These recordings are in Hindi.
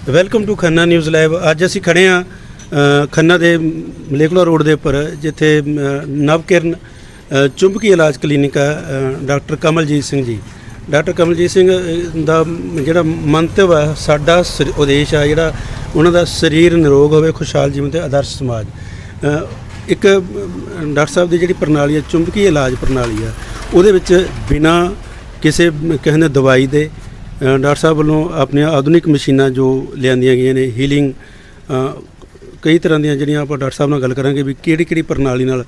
Welcome to Khanna news live. ਅੱਜ ਅਸੀਂ ਖੜੇ ਹਾਂ ਖੰਨਾ ਦੇ ਮਲੇਕਲਾ ਰੋਡ ਦੇ ਉੱਪਰ, ਜਿੱਥੇ ਨਵਕਿਰਨ ਚੁੰਬਕੀ ਇਲਾਜ ਕਲੀਨਿਕ ਹੈ। ਡਾਕਟਰ ਕਮਲਜੀਤ ਸਿੰਘ ਜੀ, ਡਾਕਟਰ ਕਮਲਜੀਤ ਸਿੰਘ ਦਾ ਜਿਹੜਾ ਮੰਤਵ ਹੈ, ਸਾਡਾ ਉਦੇਸ਼ ਹੈ ਜਿਹੜਾ ਉਹਨਾਂ ਦਾ ਸਰੀਰ ਨਿਰੋਗ ਹੋਵੇ, ਖੁਸ਼ਹਾਲ ਜੀਵਨ ਤੇ ਆਦਰਸ਼ ਸਮਾਜ। ਇੱਕ ਡਾਕਟਰ ਸਾਹਿਬ ਦੀ ਜਿਹੜੀ ਪ੍ਰਣਾਲੀ ਹੈ, ਚੁੰਬਕੀ ਇਲਾਜ ਪ੍ਰਣਾਲੀ ਹੈ, ਉਹਦੇ ਵਿੱਚ ਬਿਨਾਂ ਕਿਸੇ ਕਹਿੰਦੇ ਦਵਾਈ ਦੇ ਡਾਕਟਰ ਸਾਹਿਬ ਵੱਲੋਂ ਆਪਣੀਆਂ ਆਧੁਨਿਕ ਮਸ਼ੀਨਾਂ ਜੋ ਲਿਆਂਦੀਆਂ ਗਈਆਂ ਨੇ, ਹੀਲਿੰਗ ਕਈ ਤਰ੍ਹਾਂ ਦੀਆਂ, ਜਿਹੜੀਆਂ ਆਪਾਂ ਡਾਕਟਰ ਸਾਹਿਬ ਨਾਲ ਗੱਲ ਕਰਾਂਗੇ ਵੀ ਕਿਹੜੀ ਪ੍ਰਣਾਲੀ ਨਾਲ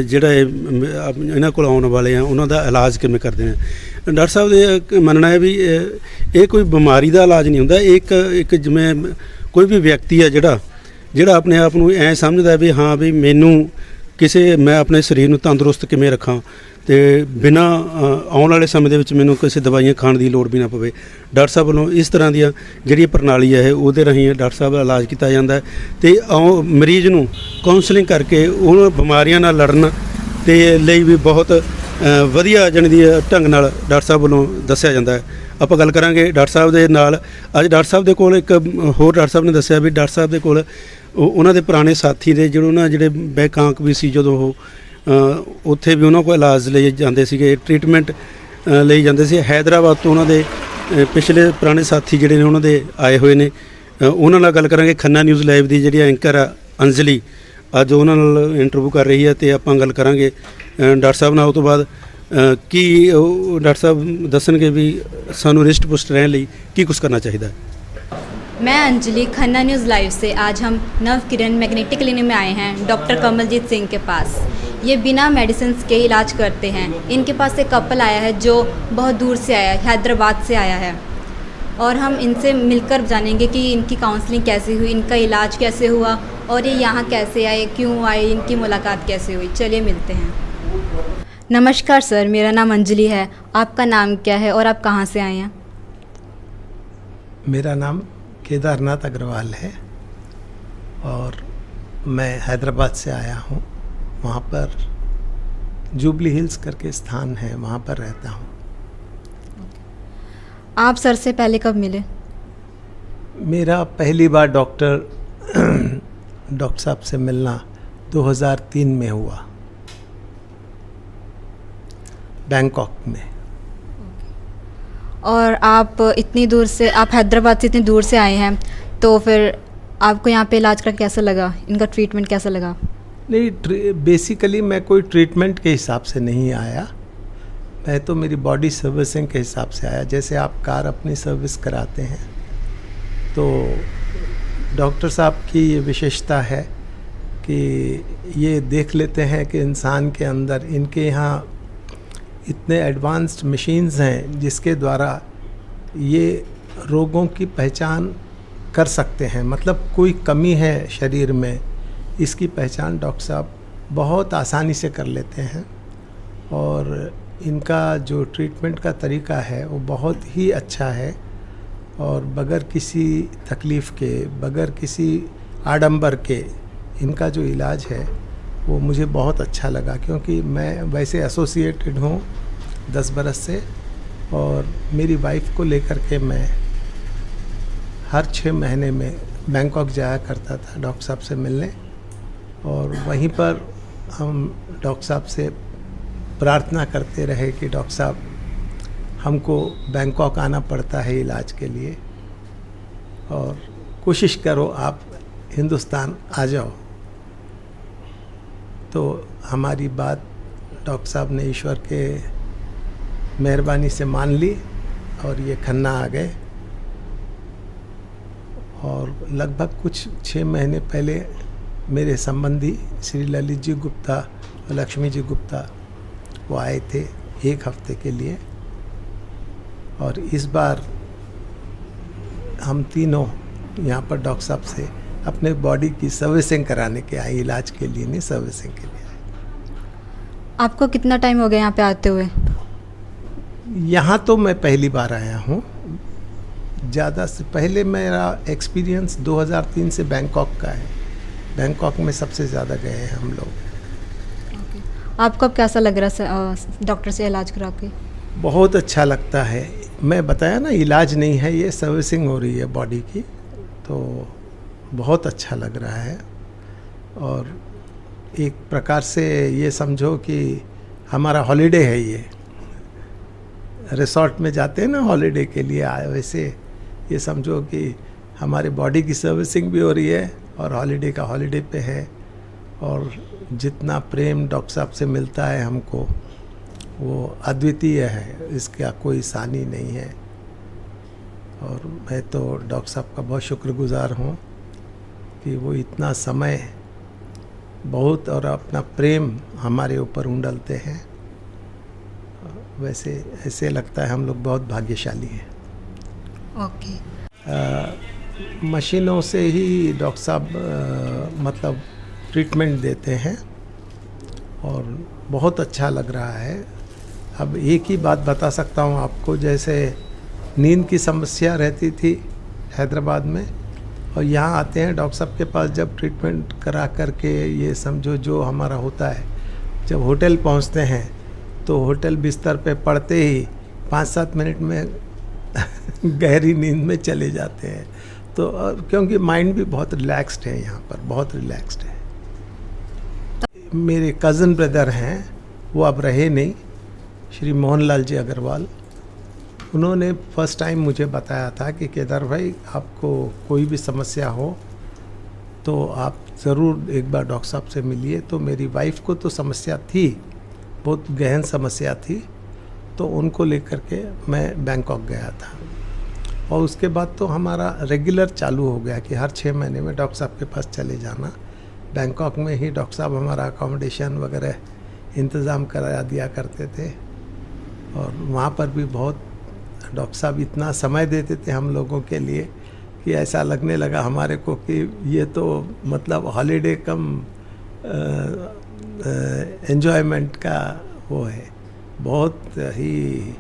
ਜਿਹੜਾ ਇਹਨਾਂ ਕੋਲ ਆਉਣ ਵਾਲੇ ਆ ਉਹਨਾਂ ਦਾ ਇਲਾਜ ਕਿਵੇਂ ਕਰਦੇ ਨੇ। ਡਾਕਟਰ ਸਾਹਿਬ ਦੇ ਮੰਨਣਾ ਹੈ ਵੀ ਇਹ ਕੋਈ ਬਿਮਾਰੀ ਦਾ ਇਲਾਜ ਨਹੀਂ ਹੁੰਦਾ। ਇੱਕ ਜਿਵੇਂ ਕੋਈ ਵੀ ਵਿਅਕਤੀ ਆ ਜਿਹੜਾ ਆਪਣੇ ਆਪ ਨੂੰ ਐਂ ਸਮਝਦਾ ਵੀ ਹਾਂ ਵੀ ਮੈਂ ਆਪਣੇ ਸਰੀਰ ਨੂੰ ਤੰਦਰੁਸਤ ਕਿਵੇਂ ਰੱਖਾਂ ਤੇ ਬਿਨਾਂ ਆਉਣ ਵਾਲੇ ਸਮੇਂ ਦੇ ਵਿੱਚ ਮੈਨੂੰ ਕਿਸੇ ਦਵਾਈਆਂ ਖਾਣ ਦੀ ਲੋੜ ਵੀ ਨਾ ਪਵੇ। ਡਾਕਟਰ ਸਾਹਿਬ ਵੱਲੋਂ ਇਸ ਤਰ੍ਹਾਂ ਦੀਆਂ ਜਿਹੜੀ ਪ੍ਰਣਾਲੀ ਹੈ ਉਹਦੇ ਰਾਹੀਂ ਡਾਕਟਰ ਸਾਹਿਬ ਦਾ ਇਲਾਜ ਕੀਤਾ ਜਾਂਦਾ ਹੈ ਤੇ ਮਰੀਜ਼ ਨੂੰ ਕਾਉਂਸਲਿੰਗ ਕਰਕੇ ਉਹਨਾਂ ਬਿਮਾਰੀਆਂ ਨਾਲ ਲੜਨ ਤੇ ਲਈ ਵੀ ਬਹੁਤ ਵਧੀਆ ਜਾਣੀ ਦੀ ਢੰਗ ਨਾਲ ਡਾਕਟਰ ਸਾਹਿਬ ਵੱਲੋਂ ਦੱਸਿਆ ਜਾਂਦਾ ਹੈ। ਆਪਾਂ ਗੱਲ ਕਰਾਂਗੇ ਡਾਕਟਰ ਸਾਹਿਬ ਦੇ ਨਾਲ। ਅੱਜ ਡਾਕਟਰ ਸਾਹਿਬ ਦੇ ਕੋਲ ਇੱਕ ਹੋਰ ਡਾਕਟਰ ਸਾਹਿਬ ਨੇ ਦੱਸਿਆ ਵੀ ਡਾਕਟਰ ਸਾਹਿਬ ਦੇ ਕੋਲ ਉਹਨਾਂ ਦੇ ਪੁਰਾਣੇ ਸਾਥੀ ਦੇ ਜਿਹੜੇ ਬੈਂਕਾਕ ਵੀ ਸੀ, ਜਦੋਂ ਉਹ ਉੱਥੇ ਵੀ ਉਹਨਾਂ ਕੋਲ ਇਲਾਜ ਲਈ ਜਾਂਦੇ ਸੀਗੇ, ਟ੍ਰੀਟਮੈਂਟ ਲਈ ਜਾਂਦੇ ਸੀ। ਹੈਦਰਾਬਾਦ ਤੋਂ ਉਹਨਾਂ ਦੇ ਪਿਛਲੇ ਪੁਰਾਣੇ ਸਾਥੀ ਜਿਹੜੇ ਨੇ ਉਹਨਾਂ ਦੇ ਆਏ ਹੋਏ ਨੇ। ਉਹਨਾਂ ਨਾਲ ਗੱਲ ਕਰਾਂਗੇ। ਖੰਨਾ ਨਿਊਜ਼ ਲਾਈਵ ਦੀ ਜਿਹੜੀ ਐਂਕਰ ਆ ਅੰਜਲੀ, ਅੱਜ ਉਹਨਾਂ ਨਾਲ ਇੰਟਰਵਿਊ ਕਰ ਰਹੀ ਹੈ ਤੇ ਆਪਾਂ ਗੱਲ ਕਰਾਂਗੇ ਡਾਕਟਰ ਸਾਹਿਬ ਨਾਲ। ਉਹ ਤੋਂ ਬਾਅਦ ਕੀ ਉਹ ਡਾਕਟਰ ਸਾਹਿਬ ਦੱਸਣਗੇ ਵੀ ਸਾਨੂੰ ਰਿਸ਼ਟ ਪੁਸ਼ਟ ਰਹਿਣ ਲਈ ਕੀ ਕੁਛ ਕਰਨਾ ਚਾਹੀਦਾ। मैं अंजलि, खन्ना न्यूज़ लाइव से। आज हम नवकिरण मैग्नेटिक क्लिनिक में आए हैं डॉक्टर कमलजीत सिंह के पास। ये बिना मेडिसिन के इलाज करते हैं। इनके पास एक कपल आया है जो बहुत दूर से आया है, हैदराबाद से आया है, और हम इनसे मिलकर जानेंगे कि इनकी काउंसलिंग कैसे हुई, इनका इलाज कैसे हुआ और ये यहाँ कैसे आए, क्यों आए, इनकी मुलाकात कैसे हुई। चलिए मिलते हैं। नमस्कार सर, मेरा नाम अंजलि है। आपका नाम क्या है और आप कहाँ से आए हैं? मेरा नाम केदारनाथ अग्रवाल है और मैं हैदराबाद से आया हूँ। वहाँ पर जुबली हिल्स करके स्थान है, वहाँ पर रहता हूँ। आप सर से पहले कब मिले? मेरा पहली बार डॉक्टर साहब से मिलना 2003 में हुआ, बैंकॉक में। और आप इतनी दूर से, आप हैदराबाद से इतनी दूर से आए हैं, तो फिर आपको यहाँ पे इलाज करके कैसा लगा, इनका ट्रीटमेंट कैसा लगा? नहीं, बेसिकली मैं कोई ट्रीटमेंट के हिसाब से नहीं आया। मैं तो मेरी बॉडी सर्विसिंग के हिसाब से आया। जैसे आप कार अपनी सर्विस कराते हैं, तो डॉक्टर साहब की ये विशेषता है कि ये देख लेते हैं कि इंसान के अंदर, इनके यहाँ इतने एडवांस्ड मशीन्स हैं जिसके द्वारा ये रोगों की पहचान कर सकते हैं। मतलब कोई कमी है शरीर में, इसकी पहचान डॉक्टर साहब बहुत आसानी से कर लेते हैं। और इनका जो ट्रीटमेंट का तरीका है वो बहुत ही अच्छा है, और बगैर किसी तकलीफ़ के, बगैर किसी आडंबर के इनका जो इलाज है वो मुझे बहुत अच्छा लगा। क्योंकि मैं वैसे एसोसिएटेड हूँ 10 बरस से, और मेरी वाइफ को लेकर के मैं हर 6 महीने में बैंकॉक जाया करता था डॉक्टर साहब से मिलने। और वहीं पर हम डॉक्टर साहब से प्रार्थना करते रहे कि डॉक्टर साहब हमको बैंकॉक आना पड़ता है इलाज के लिए, और कोशिश करो आप हिंदुस्तान आ जाओ। तो हमारी बात डॉक्टर साहब ने ईश्वर के मेहरबानी से मान ली और ये खन्ना आ गए। और लगभग कुछ 6 महीने पहले मेरे संबंधी श्री ललित जी गुप्ता और लक्ष्मी जी गुप्ता वो आए थे 1 हफ्ते के लिए। और इस बार हम तीनों यहाँ पर डॉक्टर साहब से अपने बॉडी की सर्विसिंग कराने के आए, इलाज के लिए नहीं, सर्विसिंग के लिए आए। आपको कितना टाइम हो गया यहाँ पे आते हुए? यहाँ तो मैं पहली बार आया हूँ। ज़्यादा से पहले मेरा एक्सपीरियंस 2003 से बैंकॉक का है। बैंकॉक में सबसे ज़्यादा गए हैं हम लोग। आपको अब कैसा लग रहा है डॉक्टर से इलाज करा के? बहुत अच्छा लगता है। मैं बताया ना, इलाज नहीं है, ये सर्विसिंग हो रही है बॉडी की, तो बहुत अच्छा लग रहा है। और एक प्रकार से ये समझो कि हमारा हॉलीडे है ये। रिसॉर्ट में जाते हैं ना हॉलीडे के लिए आए, वैसे ये समझो कि हमारे बॉडी की सर्विसिंग भी हो रही है और हॉलीडे का हॉलीडे पे है। और जितना प्रेम डॉक्टर साहब से मिलता है हमको, वो अद्वितीय है, इसका कोई सानी नहीं है। और मैं तो डॉक्टर साहब का बहुत शुक्रगुजार हूँ कि वो इतना समय बहुत और अपना प्रेम हमारे ऊपर उंडलते हैं। वैसे ऐसे लगता है हम लोग बहुत भाग्यशाली हैं। ओके। मशीनों से ही डॉक्टर साहब मतलब ट्रीटमेंट देते हैं और बहुत अच्छा लग रहा है। अब एक ही बात बता सकता हूँ आपको, जैसे नींद की समस्या रहती थी हैदराबाद में, और यहाँ आते हैं डॉक्टर साहब के पास जब ट्रीटमेंट करा करके, ये समझो जो हमारा होता है, जब होटल पहुँचते हैं तो होटल बिस्तर पे पड़ते ही 5-7 मिनट में गहरी नींद में चले जाते हैं। तो क्योंकि माइंड भी बहुत रिलैक्स्ड है, यहाँ पर बहुत रिलैक्स्ड है। मेरे कज़न ब्रदर हैं, वो अब रहे नहीं, श्री मोहनलाल जी अग्रवाल। उन्होंने फर्स्ट टाइम मुझे बताया था कि केदार भाई, आपको कोई भी समस्या हो तो आप ज़रूर एक बार डॉक्टर साहब से मिलिए। तो मेरी वाइफ को तो समस्या थी, बहुत गहन समस्या थी, तो उनको लेकर के मैं बैंकॉक गया था। और उसके बाद तो हमारा रेगुलर चालू हो गया कि हर 6 महीने में डॉक्टर साहब के पास चले जाना। बैंकॉक में ही डॉक्टर साहब हमारा अकोमोडेशन वगैरह इंतज़ाम करा दिया करते थे। और वहाँ पर भी बहुत डॉक्टर साहब इतना समय देते थे हम लोगों के लिए कि ऐसा लगने लगा हमारे को कि ये तो मतलब हॉलीडे कम एन्जॉयमेंट का वो है। बहुत ही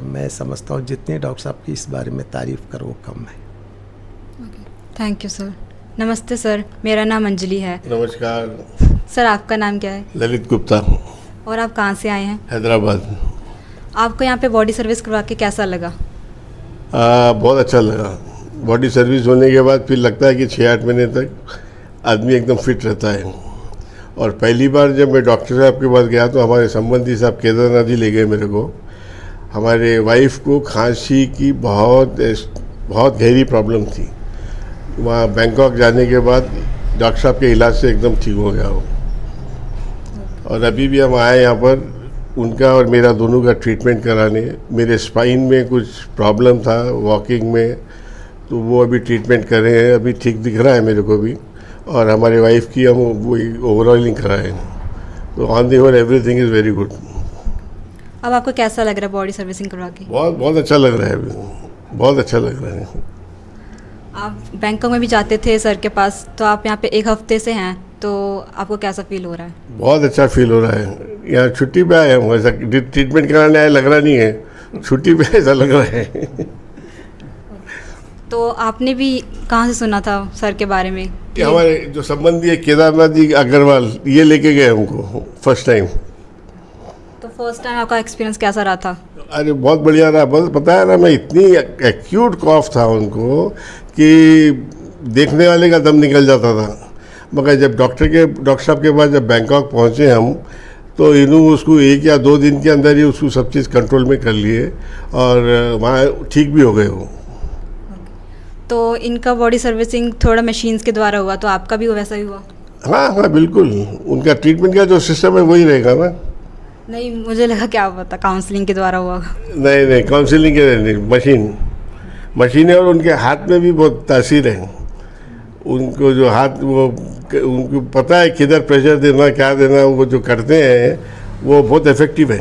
मैं समझता हूँ जितने डॉक्टर साहब की इस बारे में तारीफ़ करो वो कम है। Thank you sir. नमस्ते सर, मेरा नाम अंजलि है। नमस्कार सर, आपका नाम क्या है? ललित गुप्ता, और आप कहाँ से आए हैं? हैदराबाद। आपको यहाँ पे बॉडी सर्विस करवा के कैसा लगा? बहुत अच्छा लगा। बॉडी सर्विस होने के बाद फिर लगता है कि 6-8 महीने तक आदमी एकदम फिट रहता है। और पहली बार जब मैं डॉक्टर साहब के पास गया तो हमारे संबंधी साहब केदारनाथ जी ले गए मेरे को। हमारे वाइफ को खांसी की बहुत गहरी प्रॉब्लम थी। वहाँ बैंकॉक जाने के बाद डॉक्टर साहब के इलाज से एकदम ठीक हो गया वो। और अभी भी हम आए यहाँ पर उनका और मेरा दोनों का ट्रीटमेंट कराने। मेरे स्पाइन में कुछ प्रॉब्लम था वॉकिंग में, तो वो अभी ट्रीटमेंट कर रहे हैं। अभी ठीक दिख रहा है मेरे को भी। और हमारे वाइफ की हम वो ओवरऑलिंग कराएं। तो on the whole everything is very good. अब आपको कैसा लग रहा है बॉडी सर्विसिंग करवा के? बहुत अच्छा लग रहा है अभी, बहुत अच्छा लग रहा है। आप बैंकॉक में भी जाते थे सर के पास, तो आप यहाँ पे 1 हफ्ते से हैं, तो आपको कैसा फील हो रहा है? बहुत अच्छा फील हो रहा है। यहाँ छुट्टी पे आए हम, ऐसा ट्रीटमेंट कराने आए लग रहा नहीं है, छुट्टी पे ऐसा लग रहा है। तो आपने भी कहाँ से सुना था सर के बारे में? कि हमारे जो संबंधी है केदारनाथ जी अग्रवाल, ये लेके गए हमको फर्स्ट टाइम। तो फर्स्ट टाइम आपका एक्सपीरियंस कैसा रहा था? अरे बहुत बढ़िया रहा। बस पता है ना, मैं इतनी एक्यूट कॉफ था उनको कि देखने वाले का दम निकल जाता था। मगर जब डॉक्टर साहब के पास जब बैंकॉक पहुँचे हम, तो इन्होंने उसको 1 या 2 दिन के अंदर ही उसको सब चीज़ कंट्रोल में कर लिए और वहाँ ठीक भी हो गए वो। तो इनका बॉडी सर्विसिंग थोड़ा मशीन्स के द्वारा हुआ, तो आपका भी वैसा ही हुआ? हाँ बिल्कुल। उनका ट्रीटमेंट का जो सिस्टम है वही रहेगा ना। नहीं, मुझे लगा क्या पता काउंसलिंग के द्वारा हुआ। नहीं, काउंसलिंग के नहीं, मशीनें। और उनके हाथ में भी बहुत तासीर है। उनको जो हाथ, वो उनको पता है किधर प्रेशर देना, क्या देना, वो जो करते हैं वो बहुत इफेक्टिव है।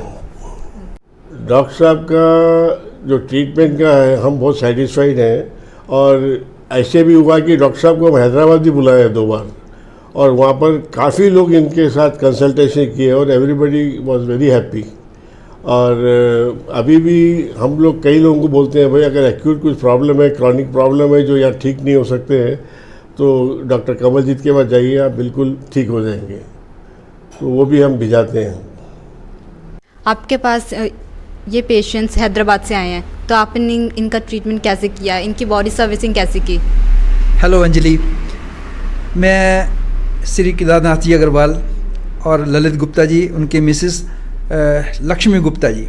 डॉक्टर साहब का जो ट्रीटमेंट का है, हम बहुत सेटिस्फाइड हैं। और ऐसे भी हुआ कि डॉक्टर साहब को हम हैदराबाद भी बुलाए 2 बार, और वहाँ पर काफ़ी लोग इनके साथ कंसल्टेशन किए और एवरीबडी वाज वेरी हैप्पी। और अभी भी हम लोग कई लोगों को बोलते हैं, भाई अगर एक्यूट कुछ प्रॉब्लम है, क्रॉनिक प्रॉब्लम है जो यहाँ ठीक नहीं हो सकते हैं, तो डॉक्टर कमलजीत के पास जाइए, आप बिल्कुल ठीक हो जाएंगे। तो वो भी हम भिजाते हैं। आपके पास ये पेशेंट्स हैदराबाद से आए हैं, तो आपने इनका ट्रीटमेंट कैसे किया, इनकी बॉडी सर्विसिंग कैसे की? हेलो अंजलि, मैं श्री केदारनाथ जी अग्रवाल और ललित गुप्ता जी, उनके मिसेस लक्ष्मी गुप्ता जी,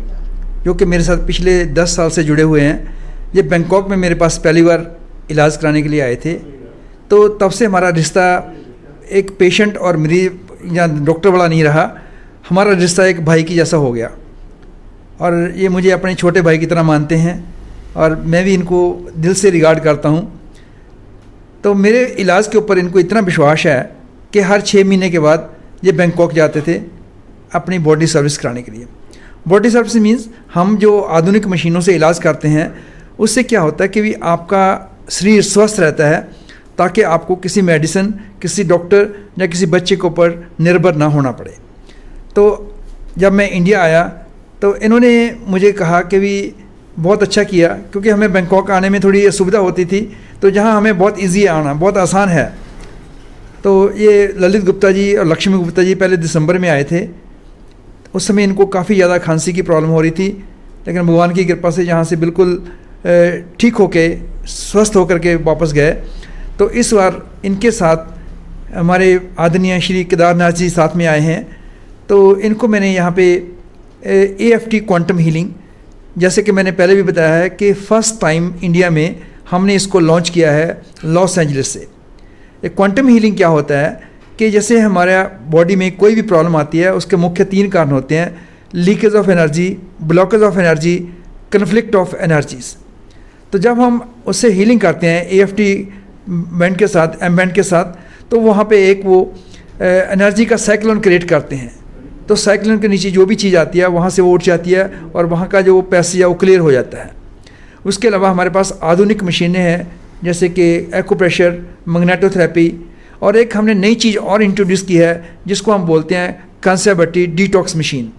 जो कि मेरे साथ पिछले 10 साल से जुड़े हुए हैं। ये बैंकॉक में मेरे पास पहली बार इलाज कराने के लिए आए थे, तो तब से हमारा रिश्ता एक पेशेंट और मरीज या डॉक्टर वाला नहीं रहा, हमारा रिश्ता एक भाई की जैसा हो गया। और ये मुझे अपने छोटे भाई की तरह मानते हैं और मैं भी इनको दिल से रिगार्ड करता हूँ। तो मेरे इलाज के ऊपर इनको इतना विश्वास है कि हर 6 महीने के बाद ये बैंकॉक जाते थे अपनी बॉडी सर्विस कराने के लिए। बॉडी सर्विस मीन्स हम जो आधुनिक मशीनों से इलाज करते हैं, उससे क्या होता है कि भी आपका शरीर स्वस्थ रहता है, ताकि आपको किसी मेडिसिन, किसी डॉक्टर या किसी बच्चे के ऊपर निर्भर ना होना पड़े। तो जब मैं इंडिया आया तो इन्होंने मुझे कहा कि भी बहुत अच्छा किया, क्योंकि हमें बैंकॉक आने में थोड़ी असुविधा होती थी, तो जहाँ हमें बहुत इजी आना, बहुत आसान है। तो ये ललित गुप्ता जी और लक्ष्मी गुप्ता जी पहले दिसंबर में आए थे। उस समय इनको काफ़ी ज़्यादा खांसी की प्रॉब्लम हो रही थी, लेकिन भगवान की कृपा से यहाँ से बिल्कुल ठीक होके स्वस्थ होकर के वापस गए। तो इस बार इनके साथ हमारे आदरणीय श्री केदारनाथ जी साथ में आए हैं। तो इनको मैंने यहाँ पे AFT क्वांटम हीलिंग, जैसे कि मैंने पहले भी बताया है कि फ़र्स्ट टाइम इंडिया में हमने इसको लॉन्च किया है लॉस एंजलिस से। एक क्वांटम हीलिंग क्या होता है कि जैसे हमारा बॉडी में कोई भी प्रॉब्लम आती है, उसके मुख्य 3 कारण होते हैं: leakage of energy, blockage of energy, conflict of energies. तो जब हम उससे हीलिंग करते हैं AFT बैंड के साथ, एम बैंड के साथ, तो वहाँ पे एक वो एनर्जी का साइक्लोन क्रिएट करते हैं। तो साइक्लोन के नीचे जो भी चीज़ आती है वहाँ से वो उठ जाती है और वहाँ का जो पैसेज है वो क्लियर हो जाता है। उसके अलावा हमारे पास आधुनिक मशीनें हैं, जैसे कि एक्यूप्रेशर, मैग्नेटोथेरेपी, और एक हमने नई चीज़ और इंट्रोड्यूस की है जिसको हम बोलते हैं कंसेबटी डिटॉक्स मशीन।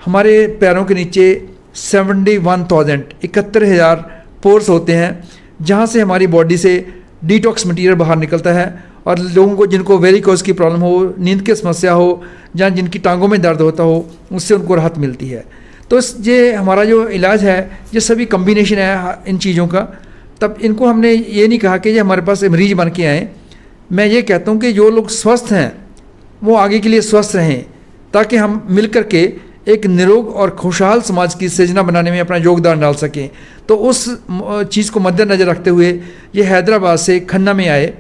हमारे पैरों के नीचे 71,000 पोर्स होते हैं, जहाँ से हमारी बॉडी से डिटॉक्स मटीरियल बाहर निकलता है। और लोगों को जिनको वेरिकोज की प्रॉब्लम हो, नींद की समस्या हो, जहाँ जिनकी टांगों में दर्द होता हो, उससे उनको राहत मिलती है। तो ये हमारा जो इलाज है, ये सभी कम्बिनेशन है इन चीज़ों का। तब इनको हमने ये नहीं कहा कि ये हमारे पास मरीज बन के आएँ। मैं ये कहता हूँ कि जो लोग स्वस्थ हैं वो आगे के लिए स्वस्थ रहें, ताकि हम मिल कर के एक निरोग और खुशहाल समाज की सृजना बनाने में अपना योगदान डाल सकें। तो उस चीज़ को मद्देनज़र रखते हुए ये हैदराबाद से खन्ना में आए।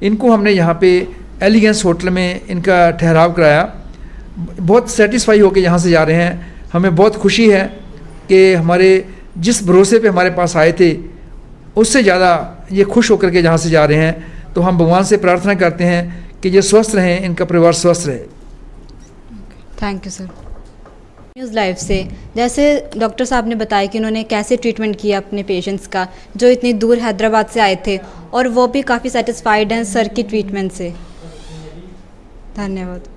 इनको हमने यहाँ पे एलिगेंस होटल में इनका ठहराव कराया। बहुत सेटिस्फाई होकर यहाँ से जा रहे हैं। हमें बहुत खुशी है कि हमारे जिस भरोसे पे हमारे पास आए थे, उससे ज़्यादा ये खुश होकर के यहाँ से जा रहे हैं। तो हम भगवान से प्रार्थना करते हैं कि ये स्वस्थ रहें, इनका परिवार स्वस्थ रहे। Thank you sir. News live से, जैसे डॉक्टर साहब ने बताया कि उन्होंने कैसे ट्रीटमेंट किया अपने पेशेंट्स का, जो इतनी दूर हैदराबाद से आए थे, और वो भी काफ़ी सेटिस्फाइड हैं सर की ट्रीटमेंट से। धन्यवाद।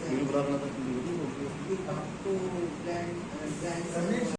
वीडियो बना रहा था।